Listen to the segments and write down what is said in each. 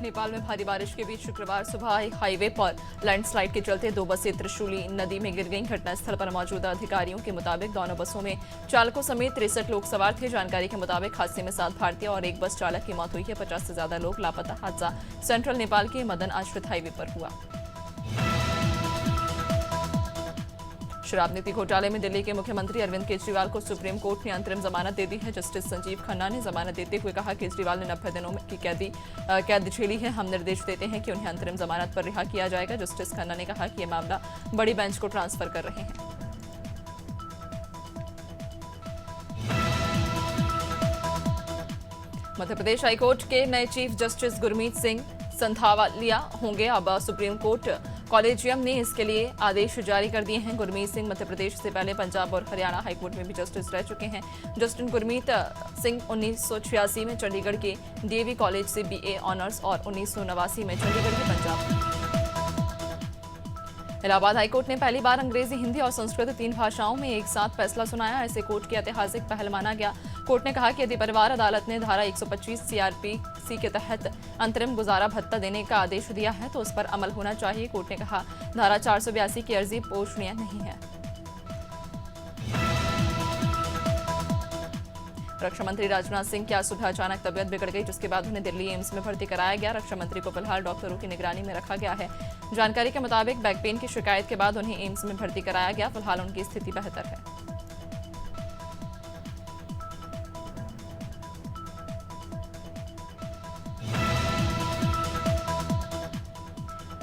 नेपाल में भारी बारिश के बीच शुक्रवार सुबह हाईवे पर लैंडस्लाइड के चलते 2 बसें त्रिशूली नदी में गिर गईं। घटनास्थल पर मौजूद अधिकारियों के मुताबिक दोनों बसों में चालकों समेत 63 लोग सवार थे। जानकारी के मुताबिक हादसे में 7 भारतीय और 1 बस चालक की मौत हुई है। 50 से ज्यादा लोग लापता। हादसा सेंट्रल नेपाल के मदन आश्रित हाईवे पर हुआ। शराब नीति घोटाले में दिल्ली के मुख्यमंत्री अरविंद केजरीवाल को सुप्रीम कोर्ट ने अंतरिम जमानत दे दी है। जस्टिस संजीव खन्ना ने जमानत देते हुए कहा, केजरीवाल ने 90 दिनों की कैद झेली है। हम निर्देश देते हैं कि उन्हें अंतरिम जमानत पर रिहा किया जाएगा। जस्टिस खन्ना ने कहा कि यह मामला बड़ी बेंच को ट्रांसफर कर रहे हैं। मध्य प्रदेश हाईकोर्ट के नए चीफ जस्टिस गुरमीत सिंह संथावालिया होंगे। अब सुप्रीम कोर्ट कॉलेजियम ने इसके लिए आदेश जारी कर दिए हैं। गुरमीत सिंह मध्य प्रदेश से पहले पंजाब और हरियाणा हाईकोर्ट में भी जस्टिस रह चुके हैं। जस्टिस गुरमीत सिंह 1986 में चंडीगढ़ के डीएवी कॉलेज से बीए ऑनर्स और 1989 में चंडीगढ़ के पंजाब। इलाहाबाद हाईकोर्ट ने पहली बार अंग्रेजी, हिंदी और संस्कृत 3 भाषाओं में एक साथ फैसला सुनाया। ऐसे कोर्ट की ऐतिहासिक पहल माना गया। कोर्ट ने कहा कि यदि परिवार अदालत ने धारा 125 सीआरपीसी के तहत अंतरिम गुजारा भत्ता देने का आदेश दिया है तो उस पर अमल होना चाहिए। कोर्ट ने कहा, धारा 482 की अर्जी पोषणीय नहीं है। रक्षा मंत्री राजनाथ सिंह की आज सुबह अचानक तबियत बिगड़ गई, जिसके बाद उन्हें दिल्ली एम्स में भर्ती कराया गया। रक्षा मंत्री को फिलहाल डॉक्टरों की निगरानी में रखा गया है। जानकारी के मुताबिक बैक पेन की शिकायत के बाद उन्हें एम्स में भर्ती कराया गया। फिलहाल उनकी स्थिति बेहतर है।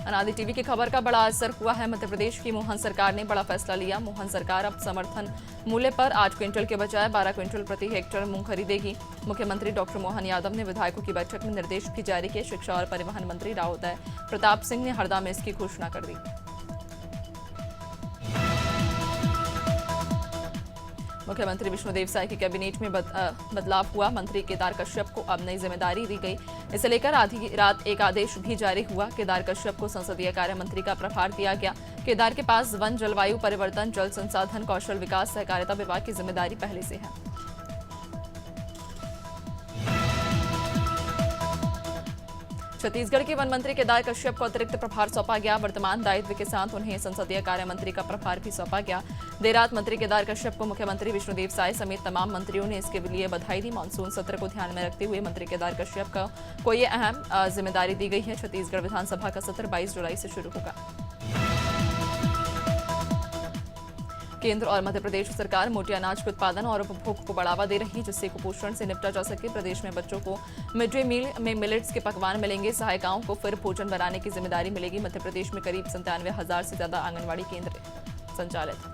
अनादि टीवी की खबर का बड़ा असर हुआ है। मध्य प्रदेश की मोहन सरकार ने बड़ा फैसला लिया। मोहन सरकार अब समर्थन मूल्य पर 8 क्विंटल के बजाय 12 क्विंटल प्रति हेक्टेयर मूंग खरीदेगी। मुख्यमंत्री डॉक्टर मोहन यादव ने विधायकों की बैठक में निर्देश भी जारी किए। शिक्षा और परिवहन मंत्री राव उदय प्रताप सिंह ने हरदा में इसकी घोषणा कर दी। मुख्यमंत्री विष्णुदेव साय की कैबिनेट में बदलाव हुआ। मंत्री केदार कश्यप को अब नई जिम्मेदारी दी गई। इसे लेकर आधी रात एक आदेश भी जारी हुआ। केदार कश्यप को संसदीय कार्य मंत्री का प्रभार दिया गया। केदार के पास वन, जलवायु परिवर्तन, जल संसाधन, कौशल विकास, सहकारिता विभाग की जिम्मेदारी पहले से है। छत्तीसगढ़ के वन मंत्री केदार कश्यप को अतिरिक्त प्रभार सौंपा गया। वर्तमान दायित्व के साथ उन्हें संसदीय कार्य मंत्री का प्रभार भी सौंपा गया। देर रात मंत्री केदार कश्यप को मुख्यमंत्री विष्णुदेव साय समेत तमाम मंत्रियों ने इसके लिए बधाई दी। मानसून सत्र को ध्यान में रखते हुए मंत्री केदार कश्यप को ये अहम जिम्मेदारी दी गई है। छत्तीसगढ़ विधानसभा का सत्र 22 जुलाई से शुरू होगा। केंद्र और मध्य प्रदेश सरकार मोटे अनाज के उत्पादन और उपभोग को बढ़ावा दे रही है, जिससे कुपोषण से निपटा जा सके। प्रदेश में बच्चों को मिड डे मील में मिलेट्स के पकवान मिलेंगे। सहायिकाओं को फिर भोजन बनाने की जिम्मेदारी मिलेगी। मध्य प्रदेश में करीब 97,000 से ज्यादा आंगनबाड़ी केंद्र संचालित।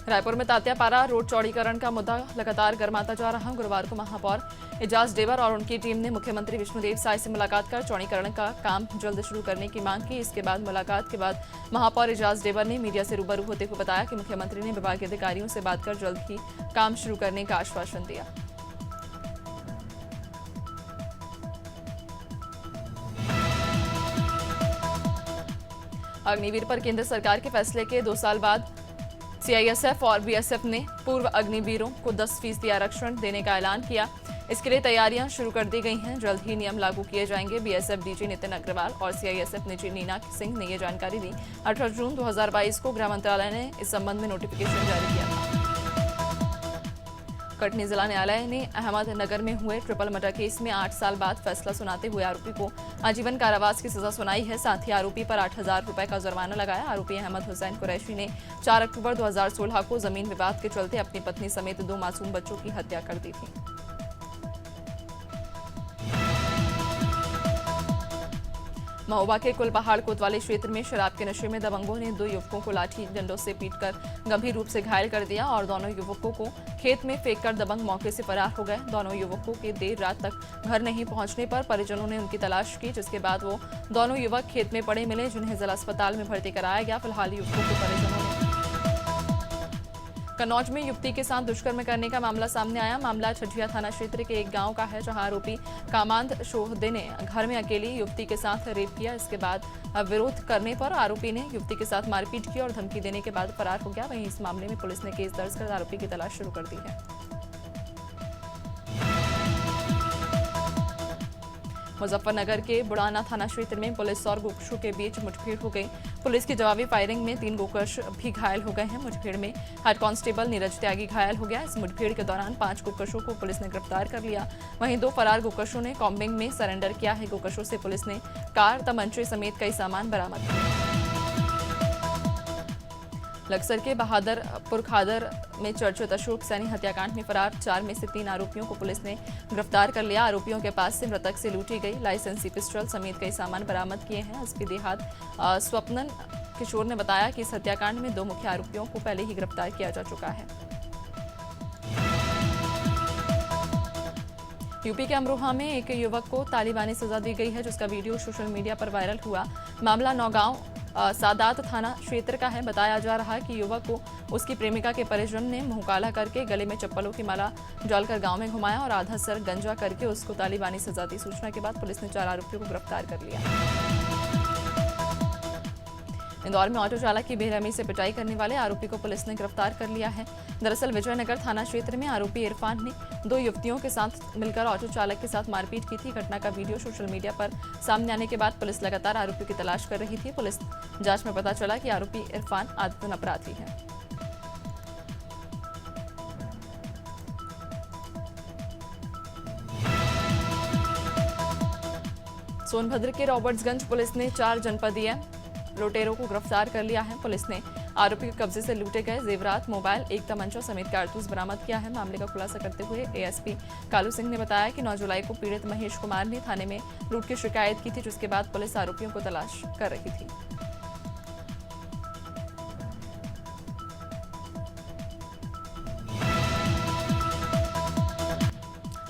रायपुर में तात्यापारा रोड चौड़ीकरण का मुद्दा लगातार गर्माता जा रहा है। गुरुवार को महापौर एजाज डेवर और उनकी टीम ने मुख्यमंत्री विष्णुदेव साय से मुलाकात कर चौड़ीकरण का काम जल्द शुरू करने की मांग की। इसके बाद मुलाकात के बाद महापौर एजाज डेवर ने मीडिया से रूबरू होते हुए बताया कि मुख्यमंत्री ने विभाग के अधिकारियों से बात कर जल्द ही काम शुरू करने का आश्वासन दिया। अग्निवीर पर केंद्र सरकार के फैसले के 2 साल बाद सीआईएसएफ और बीएसएफ ने पूर्व अग्निवीरों को 10% आरक्षण देने का ऐलान किया। इसके लिए तैयारियां शुरू कर दी गई हैं। जल्द ही नियम लागू किए जाएंगे। बीएसएफ डीजी नितिन अग्रवाल और सीआईएसएफ डीजी नीना सिंह ने ये जानकारी दी। 18 जून 2022 को गृह मंत्रालय ने इस संबंध में नोटिफिकेशन जारी किया था। कटनी जिला न्यायालय ने अहमदनगर में हुए ट्रिपल मर्डर केस में 8 साल बाद फैसला सुनाते हुए आरोपी को आजीवन कारावास की सजा सुनाई है। साथ ही आरोपी पर 8,000 रुपए का जुर्माना लगाया। आरोपी अहमद हुसैन कुरैशी ने 4 अक्टूबर 2016 को जमीन विवाद के चलते अपनी पत्नी समेत 2 मासूम बच्चों की हत्या कर दी थी। महोबा के कुलपहाड़ कोतवाली क्षेत्र में शराब के नशे में दबंगों ने 2 युवकों को लाठी डंडों से पीटकर गंभीर रूप से घायल कर दिया और दोनों युवकों को खेत में फेंककर दबंग मौके से फरार हो गए। दोनों युवकों के देर रात तक घर नहीं पहुंचने पर परिजनों ने उनकी तलाश की, जिसके बाद वो दोनों युवक खेत में पड़े मिले, जिन्हें जिला अस्पताल में भर्ती कराया गया। फिलहाल युवकों के परिजनों ने कन्नौज में युवती के साथ दुष्कर्म करने का मामला सामने आया। मामला छठिया थाना क्षेत्र के एक गांव का है, जहां आरोपी कामांध शोहदे ने घर में अकेली युवती के साथ रेप किया। इसके बाद विरोध करने पर आरोपी ने युवती के साथ मारपीट की और धमकी देने के बाद फरार हो गया। वहीं इस मामले में पुलिस ने केस दर्ज कर आरोपी की तलाश शुरू कर दी है। मुजफ्फरनगर के बुढ़ाना थाना क्षेत्र में पुलिस और गोकशों के बीच मुठभेड़ हो गई। पुलिस की जवाबी फायरिंग में 3 गोकश भी घायल हो गए हैं। मुठभेड़ में हेड कांस्टेबल नीरज त्यागी घायल हो गया। इस मुठभेड़ के दौरान 5 गोकशों को पुलिस ने गिरफ्तार कर लिया। वहीं 2 फरार गोकशों ने कॉम्बिंग में सरेंडर किया है। गोकशों से पुलिस ने कार, तमंचे समेत कई सामान बरामद किए। लक्सर के बहादुरपुर खादर में चर्चित अशोक सैनी हत्याकांड में फरार 4 में से 3 आरोपियों को पुलिस ने गिरफ्तार कर लिया। आरोपियों के पास से मृतक से लूटी गई लाइसेंसी पिस्टल समेत कई सामान बरामद किए हैं। एसपी देहात स्वप्नन किशोर ने बताया कि इस हत्याकांड में 2 मुख्य आरोपियों को पहले ही गिरफ्तार किया जा चुका है। यूपी के अमरोहा में एक युवक को तालिबानी सजा दी गई है, जिसका वीडियो सोशल मीडिया पर वायरल हुआ। मामला नौगांव सादात थाना क्षेत्र का है। बताया जा रहा है कि युवक को उसकी प्रेमिका के परिजन ने मुंह काला करके गले में चप्पलों की माला डालकर गांव में घुमाया और आधा सर गंजा करके उसको तालिबानी सजा दी। सूचना के बाद पुलिस ने 4 आरोपियों को गिरफ्तार कर लिया। इंदौर में ऑटो चालक की बेरहमी से पिटाई करने वाले आरोपी को पुलिस ने गिरफ्तार कर लिया है। दरअसल विजयनगर थाना क्षेत्र में आरोपी इरफान ने 2 युवतियों के साथ मिलकर ऑटो चालक के साथ मारपीट की थी। घटना का वीडियो सोशल मीडिया पर सामने आने के बाद पुलिस लगातार आरोपियों की तलाश कर रही थी। पुलिस जांच में पता चला कि आरोपी इरफान आदतन अपराधी है। सोनभद्र के रॉबर्ट्सगंज पुलिस ने 4 जनपदीय लुटेरों को गिरफ्तार कर लिया है। पुलिस ने आरोपी के कब्जे से लूटे गए जेवरात, मोबाइल, एक तमंचा समेत कारतूस बरामद किया है। मामले का खुलासा करते हुए एएसपी कालू सिंह ने बताया कि 9 जुलाई को पीड़ित महेश कुमार ने थाने में लूट की शिकायत की थी, जिसके बाद पुलिस आरोपियों को तलाश कर रही थी।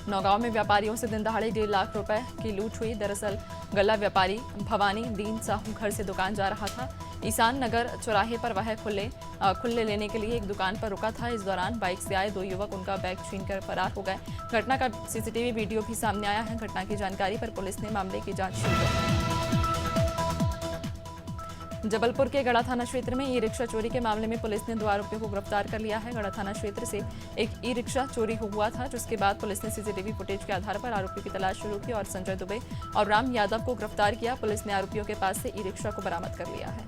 नौगांव में व्यापारियों से दिन दहाड़े 1.5 लाख रुपए की लूट हुई। दरअसल गल्ला व्यापारी भवानी दीन साहू घर से दुकान जा रहा था। ईसान नगर चौराहे पर वह खुले लेने के लिए एक दुकान पर रुका था। इस दौरान बाइक से आए 2 युवक उनका बैग छीनकर फरार हो गए। घटना का सीसीटीवी वीडियो भी सामने आया है। घटना की जानकारी पर पुलिस ने मामले की जांच शुरू कर दी। जबलपुर के गढ़ा थाना क्षेत्र में ई रिक्शा चोरी के मामले में पुलिस ने 2 आरोपियों को गिरफ्तार कर लिया है। गढ़ा थाना क्षेत्र से एक ई रिक्शा चोरी हुआ था, जिसके बाद पुलिस ने सीसीटीवी फुटेज के आधार पर आरोपियों की तलाश शुरू की और संजय दुबे और राम यादव को गिरफ्तार किया। पुलिस ने आरोपियों के पास से ई रिक्शा को बरामद कर लिया है।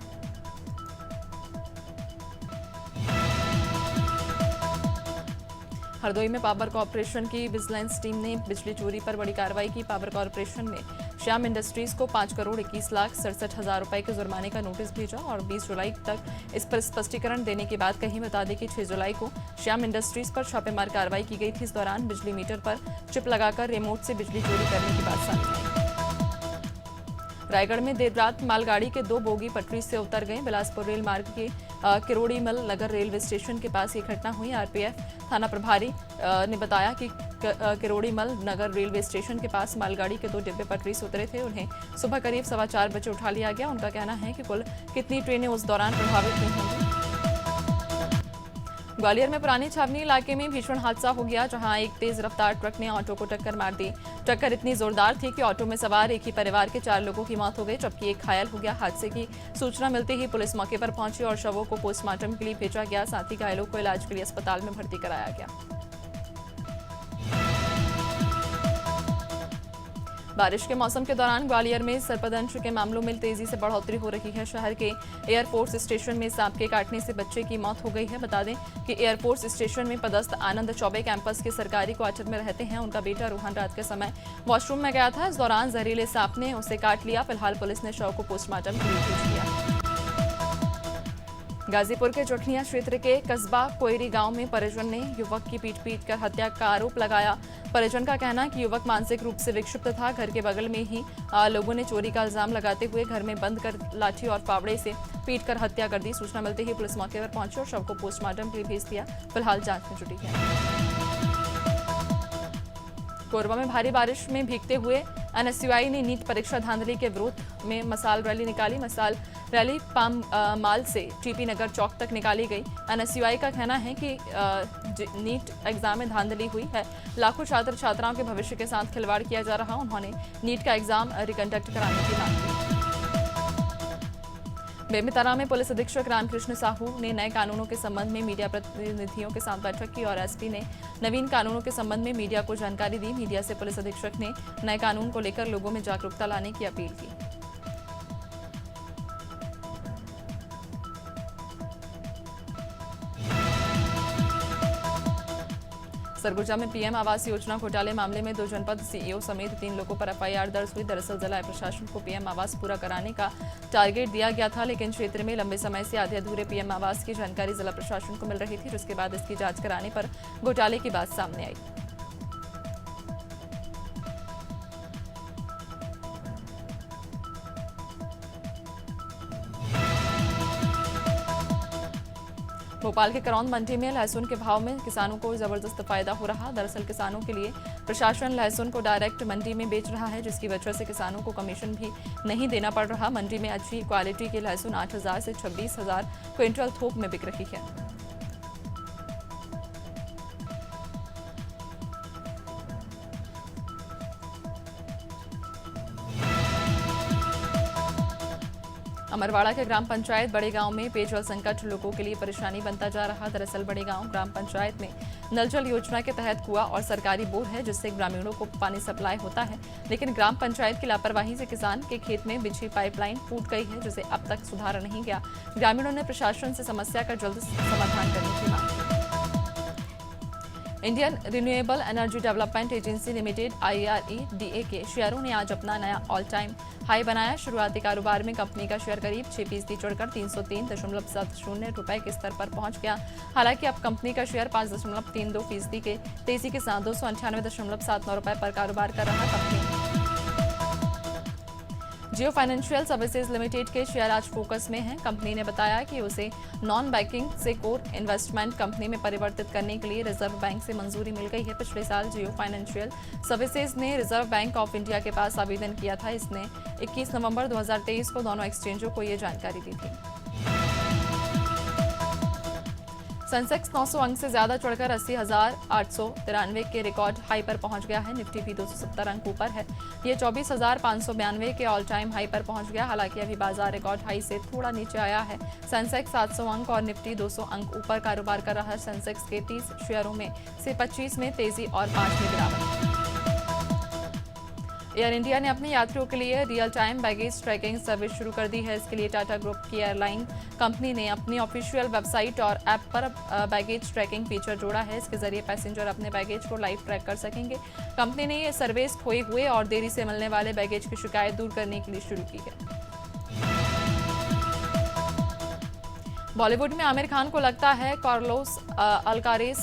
हरदोई में पावर कॉर्पोरेशन की विजिलेंस टीम ने बिजली चोरी पर बड़ी कार्रवाई की। पावर कॉर्पोरेशन में श्याम इंडस्ट्रीज को 5,21,67,000 रुपए के जुर्माने का नोटिस भेजा और 20 जुलाई तक इस पर स्पष्टीकरण देने की बात कही। बता दें कि 6 जुलाई को श्याम इंडस्ट्रीज पर छापेमार कार्रवाई की गई थी। इस दौरान बिजली मीटर पर चिप लगाकर रिमोट से बिजली चोरी करने की बात सामने आई। रायगढ़ में देर रात मालगाड़ी के 2 बोगी पटरी से उतर गए। बिलासपुर रेल मार्ग के किरोड़ीमल नगर रेलवे स्टेशन के पास ये घटना हुई। आरपीएफ थाना प्रभारी ने बताया कि किरोड़ीमल नगर रेलवे स्टेशन के पास मालगाड़ी के 2 डिब्बे पटरी से उतरे थे। उन्हें सुबह करीब 4:15 बजे उठा लिया गया। उनका कहना है कि कुल कितनी ट्रेनें उस दौरान प्रभावित हुई होंगी। ग्वालियर में पुरानी छावनी इलाके में भीषण हादसा हो गया, जहां एक तेज रफ्तार ट्रक ने ऑटो को टक्कर मार दी। टक्कर इतनी जोरदार थी कि ऑटो में सवार एक ही परिवार के 4 लोगों की मौत हो गई, जबकि एक घायल हो गया। हादसे की सूचना मिलते ही पुलिस मौके पर पहुंची और शवों को पोस्टमार्टम के लिए भेजा गया। साथ ही घायलों को इलाज के लिए अस्पताल में भर्ती कराया गया। बारिश के मौसम के दौरान ग्वालियर में सर्पदंश के मामलों में तेजी से बढ़ोतरी हो रही है। शहर के एयरफोर्स स्टेशन में सांप के काटने से बच्चे की मौत हो गई है। बता दें कि एयरफोर्स स्टेशन में पदस्थ आनंद चौबे कैंपस के सरकारी क्वार्टर में रहते हैं। उनका बेटा रोहन रात के समय वॉशरूम में गया था। इस दौरान जहरीले सांप ने उसे काट लिया। फिलहाल पुलिस ने शव को पोस्टमार्टम के लिए भेज दिया। गाजीपुर के चोटनिया क्षेत्र के कस्बा कोयरी गांव में परिजन ने युवक की पीट कर हत्या का आरोप लगाया। परिजन का कहना है कि युवक मानसिक रूप से विक्षिप्त था। घर के बगल में ही लोगों ने चोरी का इल्जाम लगाते हुए घर में बंद कर लाठी और फावड़े से पीट कर हत्या कर दी। सूचना मिलते ही पुलिस मौके पर पहुंची और शव को पोस्टमार्टम के लिए भेज दिया। फिलहाल जांच में जुटी है। कोरबा में भारी बारिश में भीगते हुए एनएसयूआई ने नीट परीक्षा धांधली के विरोध में मसाल रैली निकाली। मसाल रैली पाम माल से टीपी नगर चौक तक निकाली गई। एनएसयूआई का कहना है कि नीट एग्जाम में धांधली हुई है। लाखों छात्र छात्राओं के भविष्य के साथ खिलवाड़ किया जा रहा। उन्होंने नीट का एग्जाम रिकंडक्ट कराने की मांग की। बेमेतरा में पुलिस अधीक्षक रामकृष्ण साहू ने नए कानूनों के संबंध में मीडिया प्रतिनिधियों के साथ बैठक की और एसपी ने नवीन कानूनों के संबंध में मीडिया को जानकारी दी। मीडिया से पुलिस अधीक्षक ने नए कानून को लेकर लोगों में जागरूकता लाने की अपील की। सरगुजा में पीएम आवास योजना घोटाले मामले में 2 जनपद सीईओ समेत 3 लोगों पर एफआईआर दर्ज हुई। दरअसल जिला प्रशासन को पीएम आवास पूरा कराने का टारगेट दिया गया था, लेकिन क्षेत्र में लंबे समय से आधे अधूरे पीएम आवास की जानकारी जिला प्रशासन को मिल रही थी, जिसके बाद इसकी जांच कराने पर घोटाले की बात सामने आई। भोपाल के करौंद मंडी में लहसुन के भाव में किसानों को जबरदस्त फायदा हो रहा। दरअसल किसानों के लिए प्रशासन लहसुन को डायरेक्ट मंडी में बेच रहा है, जिसकी वजह से किसानों को कमीशन भी नहीं देना पड़ रहा। मंडी में अच्छी क्वालिटी के लहसुन 8,000 से 26,000 क्विंटल थोक में बिक रही है। अमरवाड़ा के ग्राम पंचायत बड़े गांव में पेयजल संकट लोगों के लिए परेशानी बनता जा रहा। दरअसल बड़े गांव ग्राम पंचायत में नल जल योजना के तहत कुआं और सरकारी बोर है, जिससे ग्रामीणों को पानी सप्लाई होता है, लेकिन ग्राम पंचायत की लापरवाही से किसान के खेत में बिछी पाइपलाइन फूट गई है, जिसे अब तक सुधारा नहीं गया। ग्रामीणों ने प्रशासन से समस्या का जल्द समाधान करने की मांग की। Indian renewable energy development agency limited IREDA के शेयरों ने आज अपना नया ऑल टाइम हाई बनाया। शुरुआती कारोबार में कंपनी का शेयर करीब 6% चढ़कर 303.70 रुपए के स्तर पर पहुंच गया। हालांकि अब कंपनी का शेयर 5.32% के तेजी के साथ 298.79 रुपए पर कारोबार कर रहा। कंपनी जियो फाइनेंशियल सर्विसेज लिमिटेड के शेयर आज फोकस में हैं। कंपनी ने बताया कि उसे नॉन बैंकिंग से कोर इन्वेस्टमेंट कंपनी में परिवर्तित करने के लिए रिजर्व बैंक से मंजूरी मिल गई है। पिछले साल जियो फाइनेंशियल सर्विसेज ने रिजर्व बैंक ऑफ इंडिया के पास आवेदन किया था। इसने 21 नवंबर 2023 को दोनों एक्सचेंजों को ये जानकारी दी थी। सेंसेक्स 900 अंक से ज्यादा चढ़कर 80,893 के रिकॉर्ड हाई पर पहुंच गया है। निफ्टी भी 270 अंक ऊपर है। ये 24,592 के ऑल टाइम हाई पर पहुंच गया। हालांकि अभी बाजार रिकॉर्ड हाई से थोड़ा नीचे आया है। सेंसेक्स 700 अंक और निफ्टी 200 अंक ऊपर कारोबार कर रहा है। सेंसेक्स के 30 शेयरों में से 25 में तेजी और 5 में गिरावट। एयर इंडिया ने अपने यात्रियों के लिए real time baggage tracking service शुरू कर दी है। इसके लिए टाटा ग्रुप की एयरलाइन कंपनी ने अपनी ऑफिशियल वेबसाइट और ऐप पर बैगेज ट्रैकिंग फीचर जोड़ा है। इसके जरिए पैसेंजर अपने बैगेज को लाइव ट्रैक कर सकेंगे। कंपनी ने ये सर्विस खोए हुए और देरी से मिलने वाले बैगेज की शिकायत दूर करने के लिए शुरू की है। बॉलीवुड में आमिर खान को लगता है कार्लोस अल्कारेज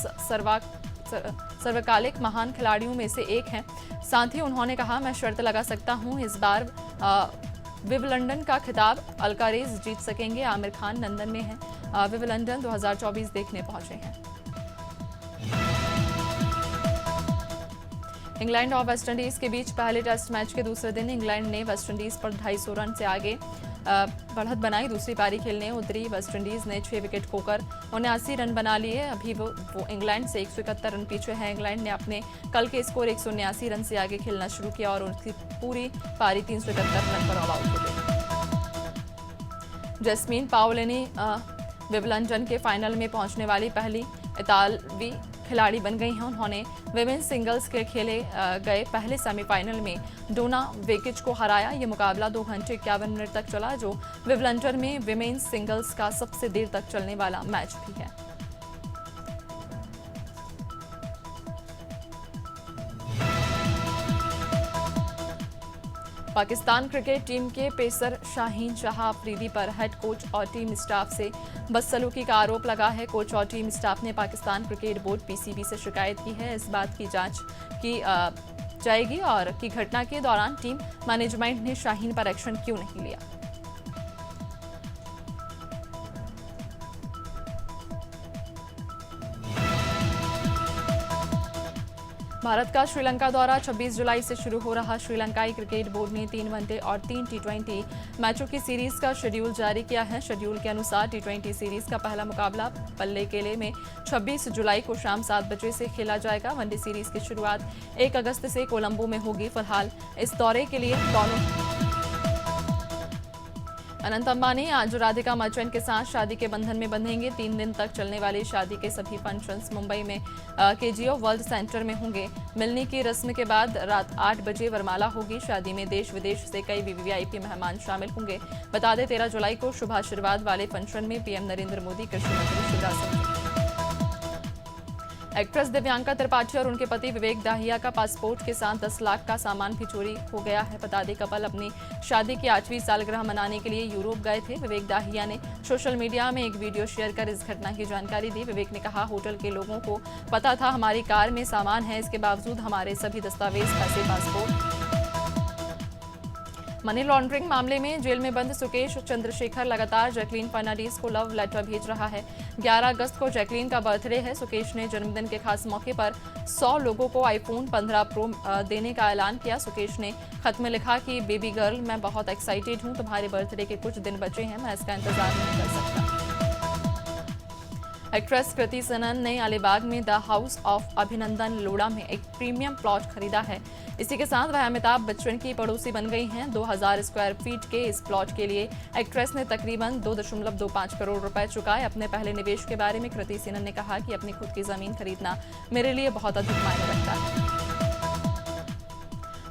सर्वकालिक महान खिलाड़ियों में से एक हैं। साथ ही उन्होंने कहा, मैं शर्त लगा सकता हूं इस बार विंबलडन का खिताब अल्कारेज जीत सकेंगे। आमिर खान लंदन में हैं। विंबलडन 2024 देखने पहुंचे हैं। इंग्लैंड और वेस्टइंडीज के बीच पहले टेस्ट मैच के दूसरे दिन इंग्लैंड ने वेस्टइंडीज पर 250 रन से आगे बढ़त बनाई। दूसरी पारी खेलने उतरी वेस्टइंडीज ने 6 विकेट खोकर 79 रन बना लिए। अभी वो इंग्लैंड से 171 रन पीछे है। इंग्लैंड ने अपने कल के स्कोर 179 रन से आगे खेलना शुरू किया और उनकी पूरी पारी 371 रन पर ऑल आउट हो गई। जैस्मीन पाओलिनी विंबलडन के फाइनल में पहुंचने वाली पहली इतालवी खिलाड़ी बन गई हैं। उन्होंने विमेंस सिंगल्स के खेले गए पहले सेमीफाइनल में डोना वेकिच को हराया। ये मुकाबला 2 घंटे 51 मिनट तक चला, जो विंबलडन में विमेंस सिंगल्स का सबसे देर तक चलने वाला मैच भी है। पाकिस्तान क्रिकेट टीम के पेसर शाहीन शाह अफरीदी पर हेड कोच और टीम स्टाफ से बदसलूकी का आरोप लगा है। कोच और टीम स्टाफ ने पाकिस्तान क्रिकेट बोर्ड PCB से शिकायत की है। इस बात की जांच की जाएगी और कि घटना के दौरान टीम मैनेजमेंट ने शाहीन पर एक्शन क्यों नहीं लिया। भारत का श्रीलंका दौरा 26 जुलाई से शुरू हो रहा। श्रीलंकाई क्रिकेट बोर्ड ने 3 वनडे और 3 टी20 मैचों की सीरीज का शेड्यूल जारी किया है। शेड्यूल के अनुसार टी20 सीरीज का पहला मुकाबला पल्लेकेले में 26 जुलाई को शाम 7 बजे से खेला जाएगा। वनडे सीरीज की शुरुआत 1 अगस्त से कोलंबो में होगी। फिलहाल इस दौरे के लिए दोनों अनंत अंबानी आज राधिका मर्चेंट के साथ शादी के बंधन में बंधेंगे। 3 दिन तक चलने वाली शादी के सभी फंक्शंस मुंबई में केजीओ वर्ल्ड सेंटर में होंगे। मिलने की रस्म के बाद रात 8 बजे वरमाला होगी। शादी में देश विदेश से कई वीवीआईपी मेहमान शामिल होंगे। बता दें 13 जुलाई को शुभ आशीर्वाद वाले फंक्शन में पीएम नरेंद्र मोदी, कृषि मंत्री शिवराज सिंह, एक्ट्रेस दिव्यांका त्रिपाठी और उनके पति विवेक दाहिया का पासपोर्ट के साथ 10 लाख का सामान भी चोरी हो गया है। बता दें कपल अपनी शादी की 8वीं सालगिरह मनाने के लिए यूरोप गए थे। विवेक दाहिया ने सोशल मीडिया में एक वीडियो शेयर कर इस घटना की जानकारी दी। विवेक ने कहा, होटल के लोगों को पता था हमारी कार में सामान है, इसके बावजूद हमारे सभी दस्तावेज, पैसे, पासपोर्ट। मनी लॉन्ड्रिंग मामले में जेल में बंद सुकेश चंद्रशेखर लगातार जैकलीन फर्नांडीज को लव लेटर भेज रहा है। 11 अगस्त को जैकलीन का बर्थडे है। सुकेश ने जन्मदिन के खास मौके पर 100 लोगों को आईफोन 15 प्रो देने का ऐलान किया। सुकेश ने खत में लिखा कि बेबी गर्ल, मैं बहुत एक्साइटेड हूं, तुम्हारे बर्थडे के कुछ दिन बचे हैं, मैं इसका इंतजार नहीं कर सकता। एक्ट्रेस कृति सनन ने अलीबाग में द हाउस ऑफ अभिनंदन लोढ़ा में एक प्रीमियम प्लॉट खरीदा है। इसी के साथ वह अमिताभ बच्चन की पड़ोसी बन गई हैं। 2000 स्क्वायर फीट के इस प्लॉट के लिए एक्ट्रेस ने तकरीबन 2.25 करोड़ रुपए चुकाए। अपने पहले निवेश के बारे में कृति सनन ने कहा कि अपनी खुद की जमीन खरीदना मेरे लिए बहुत अधिक मायने रखता है।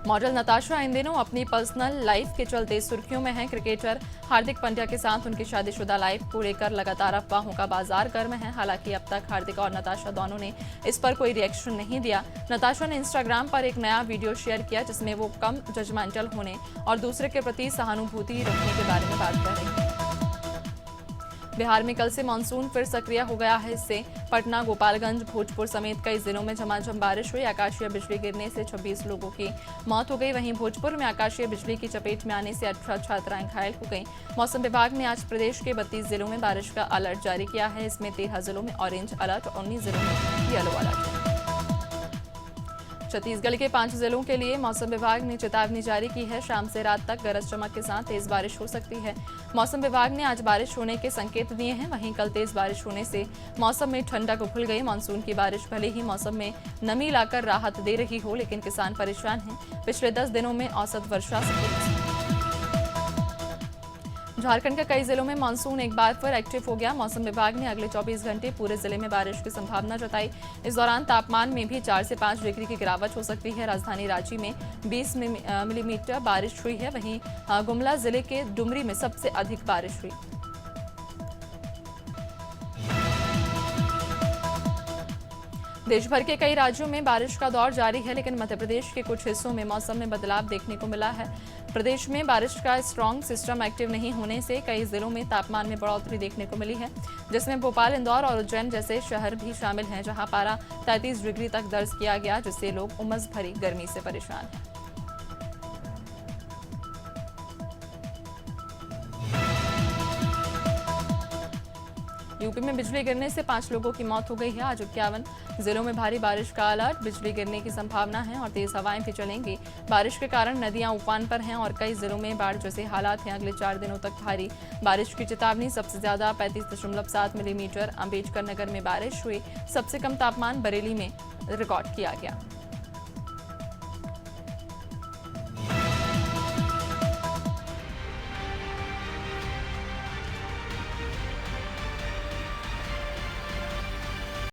मॉडल नताशा इन दिनों अपनी पर्सनल लाइफ के चलते सुर्खियों में हैं। क्रिकेटर हार्दिक पांड्या के साथ उनकी शादीशुदा लाइफ को लेकर लगातार अफवाहों का बाजार गर्म है। हालांकि अब तक हार्दिक और नताशा दोनों ने इस पर कोई रिएक्शन नहीं दिया। नताशा ने इंस्टाग्राम पर एक नया वीडियो शेयर किया जिसमें वो कम जजमेंटल होने और दूसरे के प्रति सहानुभूति रखने के बारे में बात कर रही हैं। बिहार में कल से मानसून फिर सक्रिय हो गया है। इससे पटना, गोपालगंज, भोजपुर समेत कई जिलों में झमाझम बारिश हुई। आकाशीय बिजली गिरने से 26 लोगों की मौत हो गई। वहीं भोजपुर में आकाशीय बिजली की चपेट में आने से 18 छात्राएं घायल हो गईं। मौसम विभाग ने आज प्रदेश के 32 जिलों में बारिश का अलर्ट जारी किया है। इसमें 13 जिलों में ऑरेंज अलर्ट और 19 जिलों में येलो अलर्ट है। छत्तीसगढ़ के 5 जिलों के लिए मौसम विभाग ने चेतावनी जारी की है। शाम से रात तक गरज चमक के साथ तेज बारिश हो सकती है। मौसम विभाग ने आज बारिश होने के संकेत दिए हैं। वहीं कल तेज बारिश होने से मौसम में ठंडक घुल गई। मानसून की बारिश भले ही मौसम में नमी लाकर राहत दे रही हो, लेकिन किसान परेशान हैं। पिछले 10 दिनों में औसत वर्षा झारखंड के कई जिलों में मानसून एक बार फिर एक्टिव हो गया। मौसम विभाग ने अगले 24 घंटे पूरे जिले में बारिश की संभावना जताई। इस दौरान तापमान में भी 4 से 5 डिग्री की गिरावट हो सकती है। राजधानी रांची में 20 मिलीमीटर बारिश हुई है। वहीं गुमला जिले के डुमरी में सबसे अधिक बारिश हुई। देश भर के कई राज्यों में बारिश का दौर जारी है, लेकिन मध्य प्रदेश के कुछ हिस्सों में मौसम में बदलाव देखने को मिला है। प्रदेश में बारिश का स्ट्रॉन्ग सिस्टम एक्टिव नहीं होने से कई जिलों में तापमान में बढ़ोतरी देखने को मिली है, जिसमें भोपाल, इंदौर और उज्जैन जैसे शहर भी शामिल हैं, जहां पारा 33 डिग्री तक दर्ज किया गया, जिससे लोग उमस भरी गर्मी से परेशान हैं। यूपी में बिजली गिरने से 5 लोगों की मौत हो गई है। आज 51 जिलों में भारी बारिश का अलर्ट, बिजली गिरने की संभावना है और तेज हवाएं भी चलेंगी। बारिश के कारण नदियां उफान पर हैं और कई जिलों में बाढ़ जैसे हालात हैं। अगले 4 दिनों तक भारी बारिश की चेतावनी। सबसे ज्यादा 35.7 मिलीमीटर अम्बेडकर नगर में बारिश हुई। सबसे कम तापमान बरेली में रिकॉर्ड किया गया।